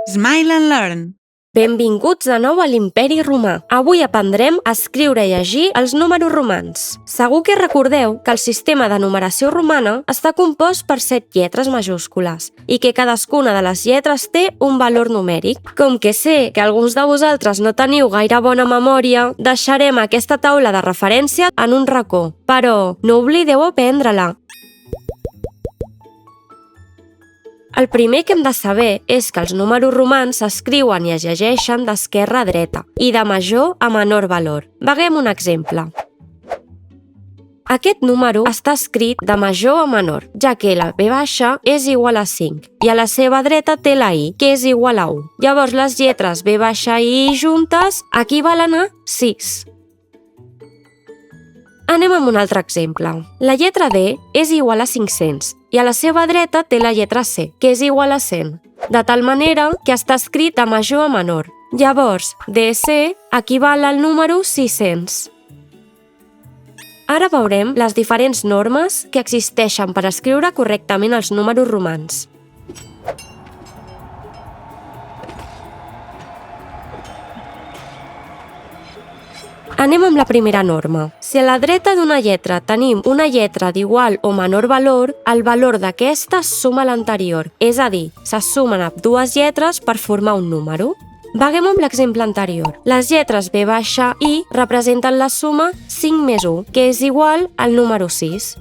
Smile and Learn. Benvinguts de nou a l'Imperi Romà. Avui aprendrem a escriure i llegir els números romans. Segur que recordeu que el sistema de numeració romana està compost per 7 lletres majúscules i que cadascuna de les lletres té un valor numèric. Com que sé que alguns de vosaltres no teniu gaire bona memòria, deixarem aquesta taula de referència en un racó, però no oblideu aprendre-la. El primer que hem de saber és que els números romans s'escriuen i es llegeixen d'esquerra a dreta i de major a menor valor. Veiem un exemple. Aquest número està escrit de major a menor, ja que la V baixa és igual a 5 i a la seva dreta té la I, que és igual a 1. Llavors les lletres V baixa i I juntes equivalen a 6. Anem amb un altre exemple. La lletra D és igual a 500 i a la seva dreta té la lletra C, que és igual a 100, de tal manera que està escrit de major a menor. Llavors, DC equival al número 600. Ara veurem les diferents normes que existeixen per escriure correctament els números romans. Anem amb la primera norma. Si a la dreta d'una lletra tenim una lletra d'igual o menor valor, el valor d'aquesta suma l'anterior, és a dir, se sumen dues lletres per formar un número. Veiem amb l'exemple anterior. Les lletres V baixa I representen la suma 5 més 1, que és igual al número 6.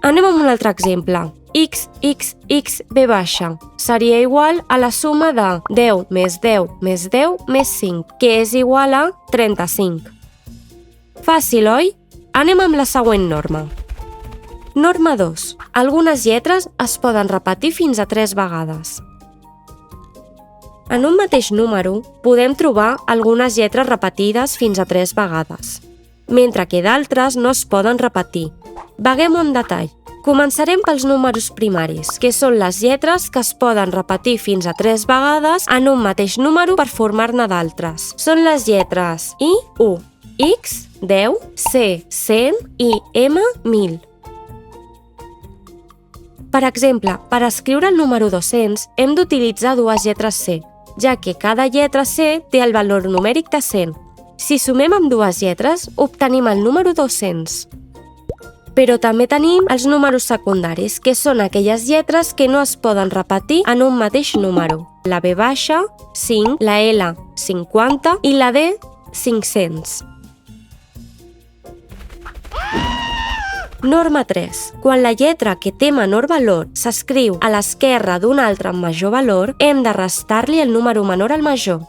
Anem amb un altre exemple. X V baixa seria igual a la suma de 10 més 10 més 10 més 5, que és igual a 35. Fàcil, oi? Anem amb la següent norma. Norma 2. Algunes lletres es poden repetir fins a 3 vegades. En un mateix número podem trobar algunes lletres repetides fins a 3 vegades, mentre que d'altres no es poden repetir. Veiem un detall. Començarem pels números primaris, que són les lletres que es poden repetir fins a 3 vegades en un mateix número per formar-ne d'altres. Són les lletres I, 1, X, 10, C, 100 i M, 1000. Per exemple, per escriure el número 200 hem d'utilitzar dues lletres C, ja que cada lletra C té el valor numèric de 100. Si sumem amb dues lletres, obtenim el número 200. Però també tenim els números secundaris, que són aquelles lletres que no es poden repetir en un mateix número. La V baixa, 5, la L, 50 i la D, 500. Norma 3. Quan la lletra que té menor valor s'escriu a l'esquerra d'una altra amb major valor, hem de restar-li el número menor al major.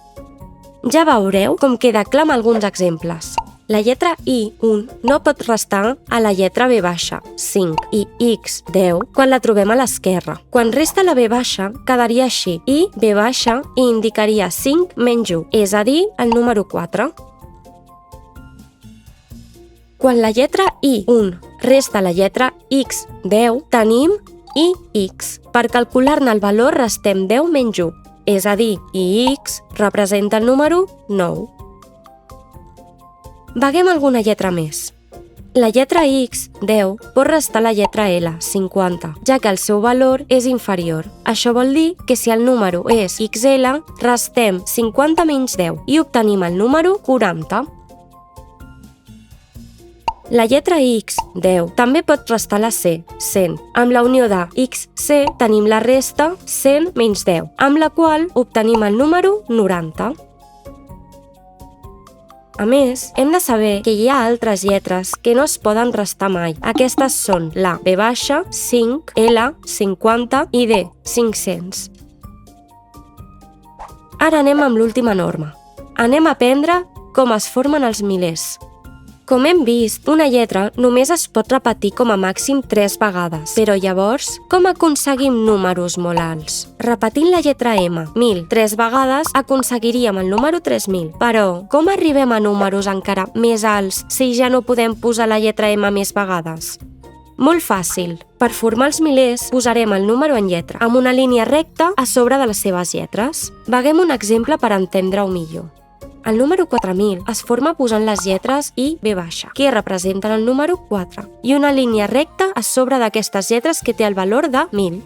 Ja veureu com queda clar amb alguns exemples. La lletra I, 1, no pot restar a la lletra V baixa, 5, i X, 10, quan la trobem a l'esquerra. Quan resta la V baixa, quedaria així. I, V baixa, i indicaria 5 menys 1, és a dir, el número 4. Quan la lletra I, 1, resta la lletra X, 10, tenim IX. Per calcular-ne el valor restem 10 menys 1, és a dir, IX representa el número 9. Veiem alguna lletra més. La lletra X, 10, pot restar la lletra L, 50, ja que el seu valor és inferior. Això vol dir que si el número és XL, restem 50 menys 10 i obtenim el número 40. La lletra X, 10, també pot restar la C, 100. Amb la unió de XC tenim la resta 100 menys 10, amb la qual obtenim el número 90. A més, hem de saber que hi ha altres lletres que no es poden restar mai. Aquestes són la V baixa, 5, L, 50 i D, 500. Ara anem amb l'última norma. Anem a aprendre com es formen els milers. Com hem vist, una lletra només es pot repetir com a màxim 3 vegades. Però llavors, com aconseguim números molt alts? Repetint la lletra M, 1000, 3 vegades, aconseguiríem el número 3000. Però, com arribem a números encara més alts si ja no podem posar la lletra M més vegades? Molt fàcil. Per formar els milers, posarem el número en lletra, amb una línia recta a sobre de les seves lletres. Veiem un exemple per entendre-ho millor. El número 4000 es forma posant les lletres I, V baixa, que representen el número 4, i una línia recta a sobre d'aquestes lletres que té el valor de 1000.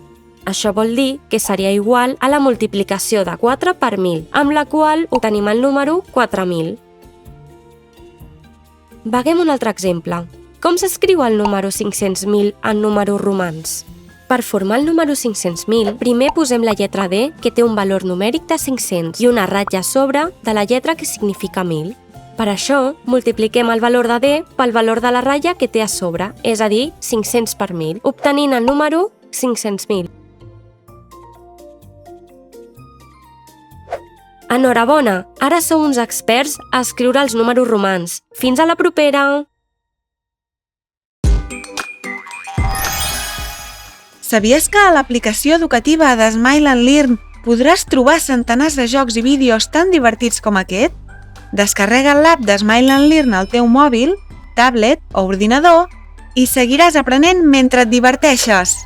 Això vol dir que seria igual a la multiplicació de 4 per 1.000, amb la qual obtenim el número 4.000. Veiem un altre exemple. Com s'escriu el número 500.000 en números romans? Per formar el número 500.000, primer posem la lletra D, que té un valor numèric de 500, i una ratlla a sobre de la lletra que significa 1.000. Per això, multipliquem el valor de D pel valor de la ratlla que té a sobre, és a dir, 500 per 1.000, obtenint el número 500.000. Enhorabona! Ara sou uns experts a escriure els números romans. Fins a la propera! Sabies que a l'aplicació educativa de Smile and Learn podràs trobar centenars de jocs i vídeos tan divertits com aquest? Descarrega l'app de Smile and Learn al teu mòbil, tablet o ordinador i seguiràs aprenent mentre et diverteixes.